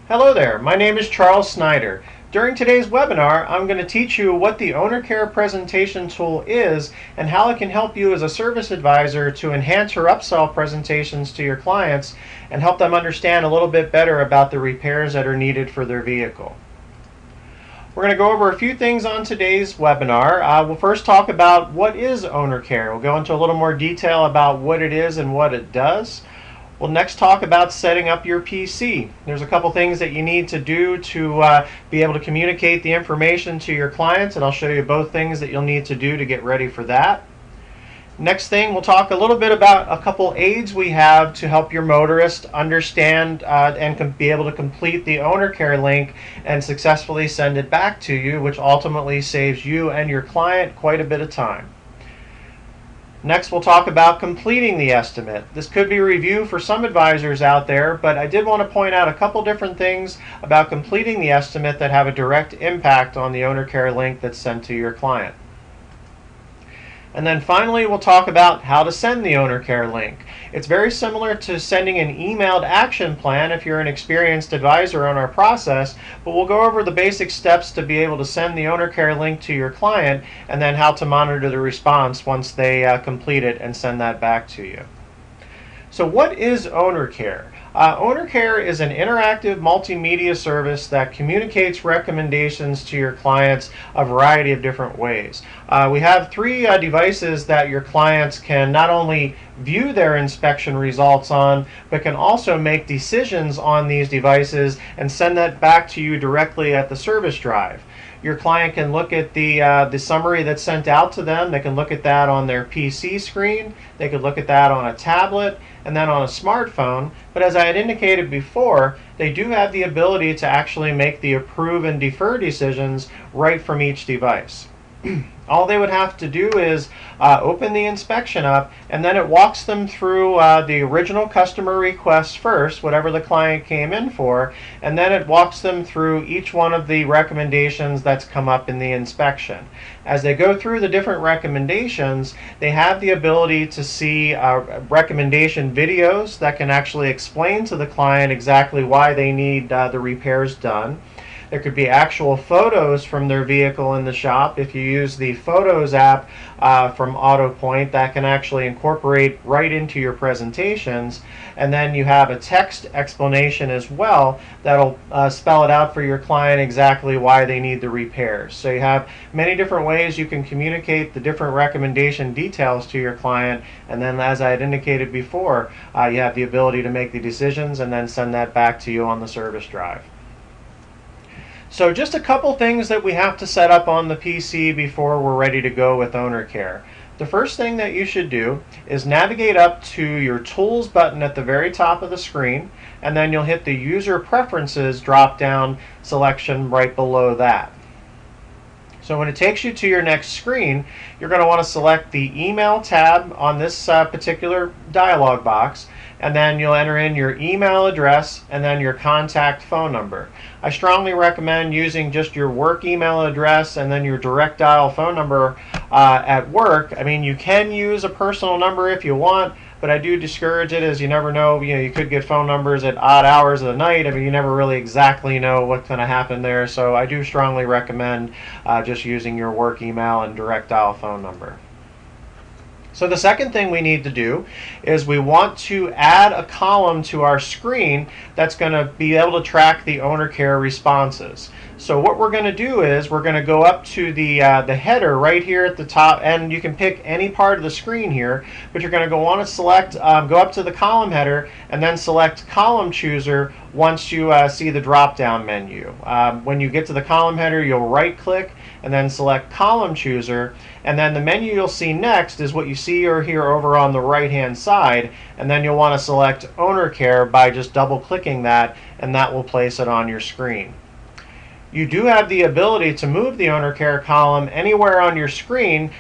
Hello there, my name is Charles Snyder. During today's webinar, I'm going to teach you what the OwnerCare presentation tool is and how it can help you as a service advisor to enhance your upsell presentations to your clients and help them understand a little bit better about the repairs that are needed for their vehicle. We're going to go over a few things on today's webinar. We'll first talk about what is OwnerCare. We'll go into a little more detail about what it is and what it does. We'll next talk about setting up your PC. There's a couple things that you need to do to be able to communicate the information to your clients, and I'll show you both things that you'll need to do to get ready for that. Next thing, we'll talk a little bit about a couple aids we have to help your motorist understand and be able to complete the OwnerCare link and successfully send it back to you, which ultimately saves you and your client quite a bit of time. Next, we'll talk about completing the estimate. This could be a review for some advisors out there, but I did want to point out a couple different things about completing the estimate that have a direct impact on the OwnerCare link that's sent to your client. And then finally, we'll talk about how to send the OwnerCare link. It's very similar to sending an emailed action plan if you're an experienced advisor on our process, but we'll go over the basic steps to be able to send the OwnerCare link to your client and then how to monitor the response once they complete it and send that back to you. So what is OwnerCare? OwnerCare is an interactive multimedia service that communicates recommendations to your clients a variety of different ways. We have three devices that your clients can not only view their inspection results on, but can also make decisions on these devices and send that back to you directly at the service drive. Your client can look at the summary that's sent out to them. They can look at that on their PC screen. They could look at that on a tablet and then on a smartphone. But as I had indicated before, they do have the ability to actually make the approve and defer decisions right from each device. All they would have to do is open the inspection up, and then it walks them through the original customer request first, whatever the client came in for, and then it walks them through each one of the recommendations that's come up in the inspection. As they go through the different recommendations, they have the ability to see recommendation videos that can actually explain to the client exactly why they need the repairs done. There could be actual photos from their vehicle in the shop. If you use the Photos app from MultiPoint, that can actually incorporate right into your presentations. And then you have a text explanation as well that'll spell it out for your client exactly why they need the repairs. So you have many different ways you can communicate the different recommendation details to your client. And then, as I had indicated before, you have the ability to make the decisions and then send that back to you on the service drive. So just a couple things that we have to set up on the PC before we're ready to go with OwnerCare. The first thing that you should do is navigate up to your Tools button at the very top of the screen, and then you'll hit the User Preferences drop-down selection right below that. So when it takes you to your next screen, you're going to want to select the Email tab on this particular dialog box, and then you'll enter in your email address and then your contact phone number. I strongly recommend using just your work email address and then your direct dial phone number at work. I mean, you can use a personal number if you want, but I do discourage it, as you never know. You could get phone numbers at odd hours of the night. I mean, you never really exactly know what's going to happen there. So I do strongly recommend just using your work email and direct dial phone number. So the second thing we need to do is we want to add a column to our screen that's going to be able to track the OwnerCare responses. So what we're going to do is we're going to go up to the header right here at the top, and you can pick any part of the screen here, but you're going to want to select, go up to the column header and then select Column Chooser once you see the drop-down menu. When you get to the column header, you'll right-click and then select Column Chooser, and then the menu you'll see next is what you see or hear over on the right-hand side, and then you'll want to select OwnerCare by just double-clicking that, and that will place it on your screen. You do have the ability to move the OwnerCare column anywhere on your screen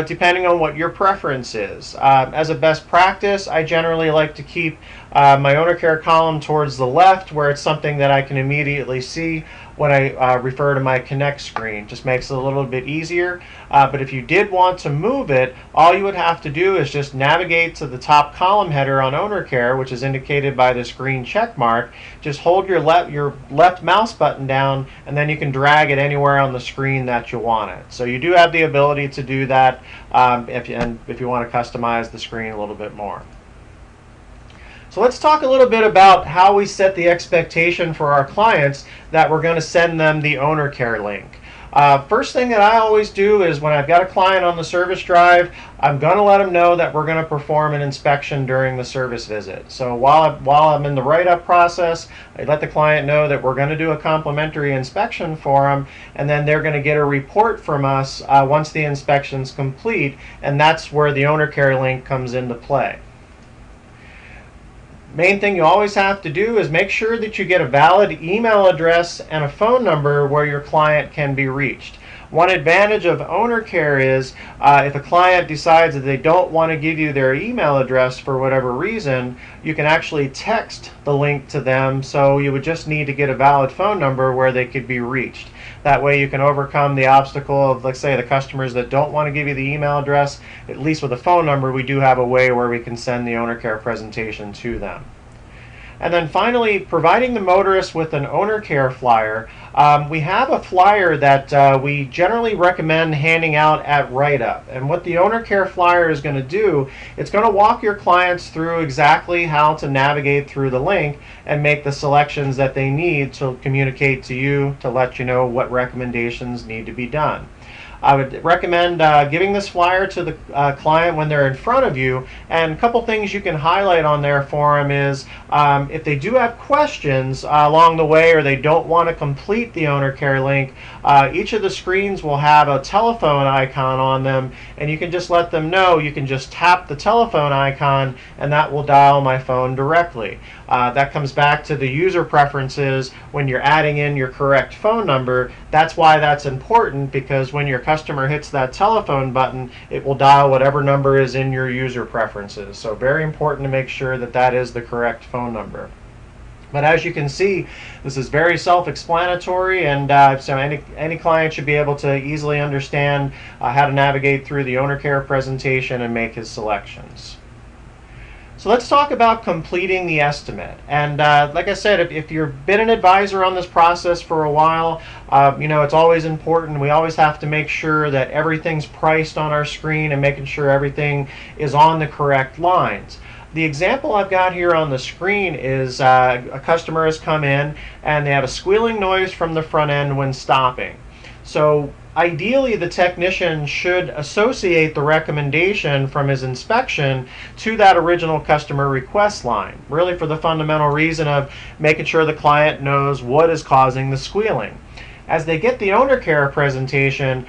depending on what your preference is. As a best practice, I generally like to keep my OwnerCare column towards the left where it's something that I can immediately see. when I refer to my Connect screen. Just makes it a little bit easier. But if you did want to move it, all you would have to do is just navigate to the top column header on OwnerCare, which is indicated by this green check mark. Just hold your left mouse button down, and then you can drag it anywhere on the screen that you want it. So you do have the ability to do that if you want to customize the screen a little bit more. So let's talk a little bit about how we set the expectation for our clients that we're going to send them the OwnerCare link. First thing that I always do is when I've got a client on the service drive, I'm going to let them know that we're going to perform an inspection during the service visit. So while I'm in the write-up process, I let the client know that we're going to do a complimentary inspection for them, and then they're going to get a report from us once the inspection's complete, and that's where the OwnerCare link comes into play. Main thing you always have to do is make sure that you get a valid email address and a phone number where your client can be reached. One advantage of OwnerCare is if a client decides that they don't want to give you their email address for whatever reason, you can actually text the link to them, so you would just need to get a valid phone number where they could be reached. That way you can overcome the obstacle of, let's say, the customers that don't want to give you the email address. At least with a phone number, we do have a way where we can send the OwnerCare presentation to them. And then finally, providing the motorist with an OwnerCare flyer. We have a flyer that we generally recommend handing out at write-up. And what the OwnerCare flyer is going to do, it's going to walk your clients through exactly how to navigate through the link and make the selections that they need to communicate to you to let you know what recommendations need to be done. I would recommend giving this flyer to the client when they're in front of you, and a couple things you can highlight on there for them is if they do have questions along the way or they don't want to complete the OwnerCare link, each of the screens will have a telephone icon on them, and you can just let them know. You can just tap the telephone icon and that will dial my phone directly. That comes back to the user preferences when you're adding in your correct phone number. That's why that's important, because when your customer hits that telephone button, it will dial whatever number is in your user preferences. So very important to make sure that that is the correct phone number. But as you can see, this is very self-explanatory, and so any client should be able to easily understand how to navigate through the OwnerCare presentation and make his selections. So let's talk about completing the estimate. And like I said, if you've been an advisor on this process for a while, you know, it's always important. We always have to make sure that everything's priced on our screen and making sure everything is on the correct lines. The example I've got here on the screen is a customer has come in and they have a squealing noise from the front end when stopping. So ideally, the technician should associate the recommendation from his inspection to that original customer request line, really for the fundamental reason of making sure the client knows what is causing the squealing. As they get the OwnerCare presentation,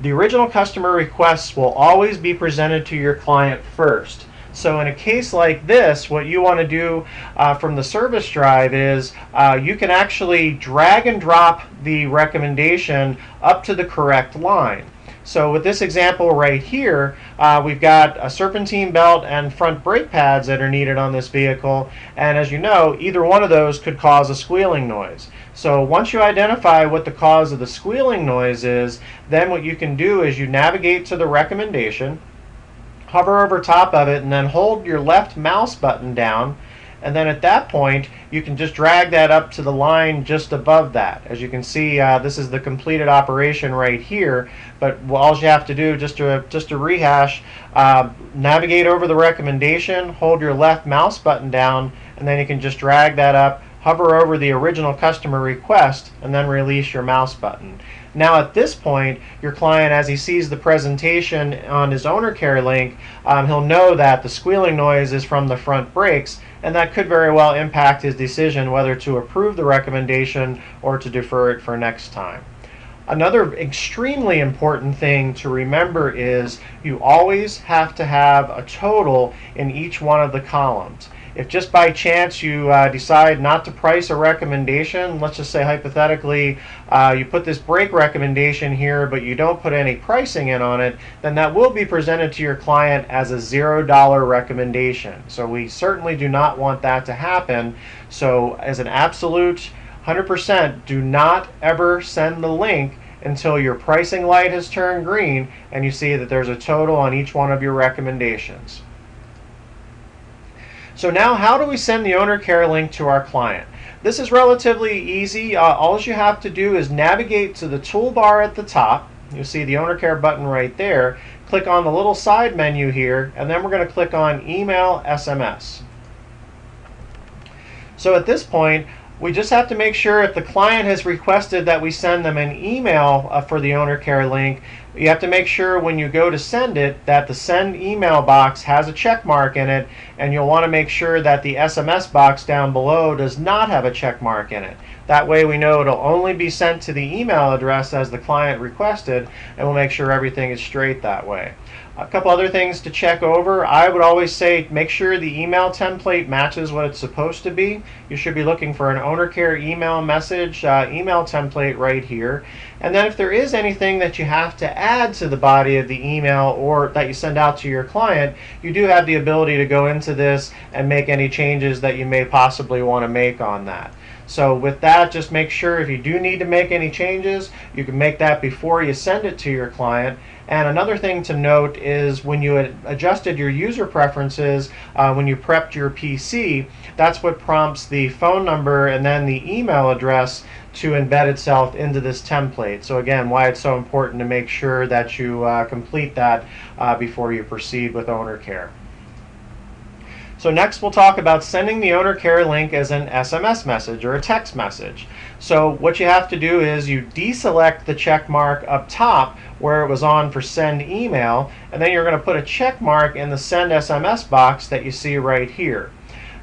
the original customer requests will always be presented to your client first. So in a case like this, what you want to do from the service drive is you can actually drag and drop the recommendation up to the correct line. So with this example right here, we've got a serpentine belt and front brake pads that are needed on this vehicle, and as you know, either one of those could cause a squealing noise. So once you identify what the cause of the squealing noise is, then what you can do is you navigate to the recommendation, hover over top of it, and then hold your left mouse button down, and then at that point you can just drag that up to the line just above that. As you can see, this is the completed operation right here, but all you have to do, just to rehash, navigate over the recommendation, hold your left mouse button down, and then you can just drag that up, hover over the original customer request, and then release your mouse button. Now at this point, your client, as he sees the presentation on his OwnerCare link, he'll know that the squealing noise is from the front brakes, and that could very well impact his decision whether to approve the recommendation or to defer it for next time. Another extremely important thing to remember is you always have to have a total in each one of the columns. If just by chance you decide not to price a recommendation, let's just say hypothetically you put this brake recommendation here but you don't put any pricing in on it, then that will be presented to your client as a $0 recommendation. So we certainly do not want that to happen. So as an absolute 100% do not ever send the link until your pricing light has turned green and you see that there's a total on each one of your recommendations. So now, how do we send the OwnerCare link to our client? This is relatively easy. All you have to do is navigate to the toolbar at the top. You'll see the OwnerCare button right there. Click on the little side menu here, and then we're going to click on Email SMS. So at this point, we just have to make sure if the client has requested that we send them an email for the OwnerCare link, you have to make sure when you go to send it that the send email box has a check mark in it, and you'll want to make sure that the SMS box down below does not have a check mark in it. That way we know it'll only be sent to the email address as the client requested, and we'll make sure everything is straight that way. A couple other things to check over. I would always say make sure the email template matches what it's supposed to be. You should be looking for an OwnerCare email message email template right here. And then if there is anything that you have to add to the body of the email or that you send out to your client, you do have the ability to go into this and make any changes that you may possibly want to make on that. So with that, just make sure if you do need to make any changes, you can make that before you send it to your client. And another thing to note is when you adjusted your user preferences, when you prepped your PC, that's what prompts the phone number and then the email address to embed itself into this template. So again, why it's so important to make sure that you complete that before you proceed with OwnerCare. So next we'll talk about sending the OwnerCare link as an SMS message or a text message. So what you have to do is you deselect the check mark up top where it was on for send email, and then you're going to put a check mark in the send SMS box that you see right here.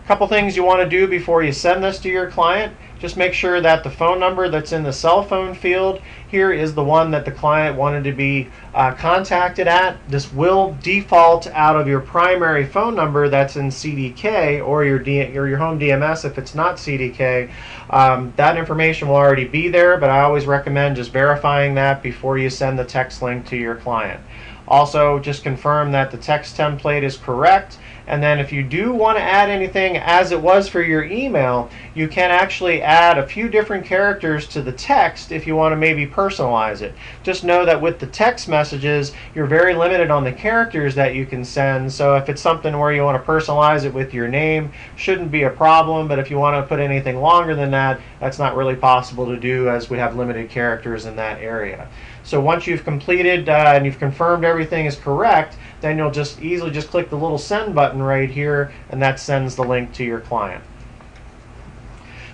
A couple things you want to do before you send this to your client. Just make sure that the phone number that's in the cell phone field here is the one that the client wanted to be contacted at. This will default out of your primary phone number that's in CDK or your home DMS if it's not CDK. That information will already be there, but I always recommend just verifying that before you send the text link to your client. Also, just confirm that the text template is correct. And then if you do want to add anything as it was for your email, you can actually add a few different characters to the text if you want to maybe personalize it. Just know that with the text messages, you're very limited on the characters that you can send. So if it's something where you want to personalize it with your name, shouldn't be a problem. But if you want to put anything longer than that, that's not really possible to do as we have limited characters in that area. So once you've completed and you've confirmed everything is correct, then you'll just easily just click the little send button right here, and that sends the link to your client.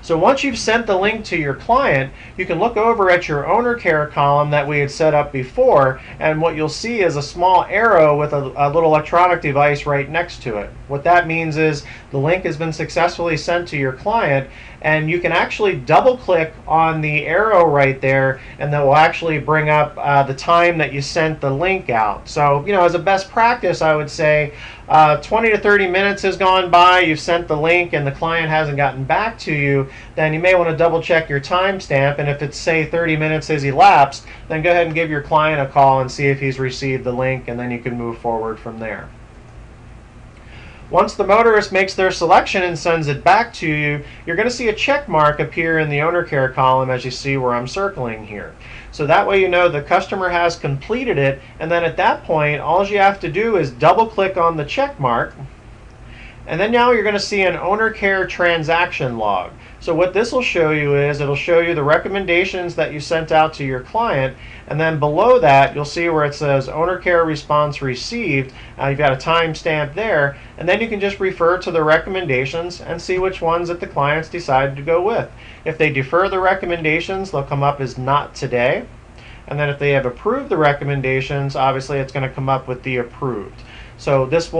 So once you've sent the link to your client, you can look over at your OwnerCare column that we had set up before, and what you'll see is a small arrow with a little electronic device right next to it. What that means is the link has been successfully sent to your client, and you can actually double click on the arrow right there, and that will actually bring up the time that you sent the link out. So, as a best practice, I would say 20 to 30 minutes has gone by, you've sent the link and the client hasn't gotten back to you, then you may want to double check your timestamp, and if it's say 30 minutes has elapsed, then go ahead and give your client a call and see if he's received the link, and then you can move forward from there. Once the motorist makes their selection and sends it back to you, you're going to see a check mark appear in the OwnerCare column as you see where I'm circling here. So that way you know the customer has completed it, and then at that point all you have to do is double click on the check mark, and then now you're going to see an OwnerCare transaction log. So what this will show you is it'll show you the recommendations that you sent out to your client, and then below that you'll see where it says OwnerCare Response Received. You've got a timestamp there, and then you can just refer to the recommendations and see which ones that the clients decided to go with. If they defer the recommendations, they'll come up as not today, and then if they have approved the recommendations, obviously it's going to come up with the approved. So this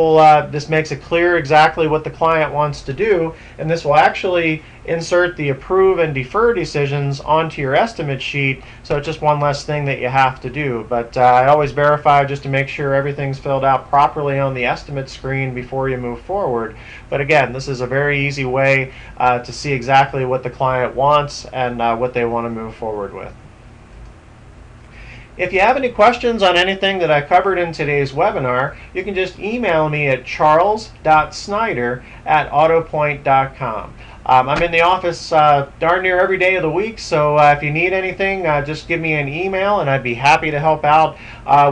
makes it clear exactly what the client wants to do, and this will actually insert the approve and defer decisions onto your estimate sheet, so it's just one less thing that you have to do. But I always verify just to make sure everything's filled out properly on the estimate screen before you move forward. But again, this is a very easy way to see exactly what the client wants and what they want to move forward with. If you have any questions on anything that I covered in today's webinar, you can just email me at charles.snyder@autopoint.com. I'm in the office darn near every day of the week, so if you need anything, just give me an email and I'd be happy to help out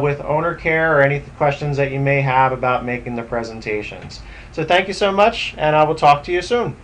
with OwnerCare or any questions that you may have about making the presentations. So thank you so much, and I will talk to you soon.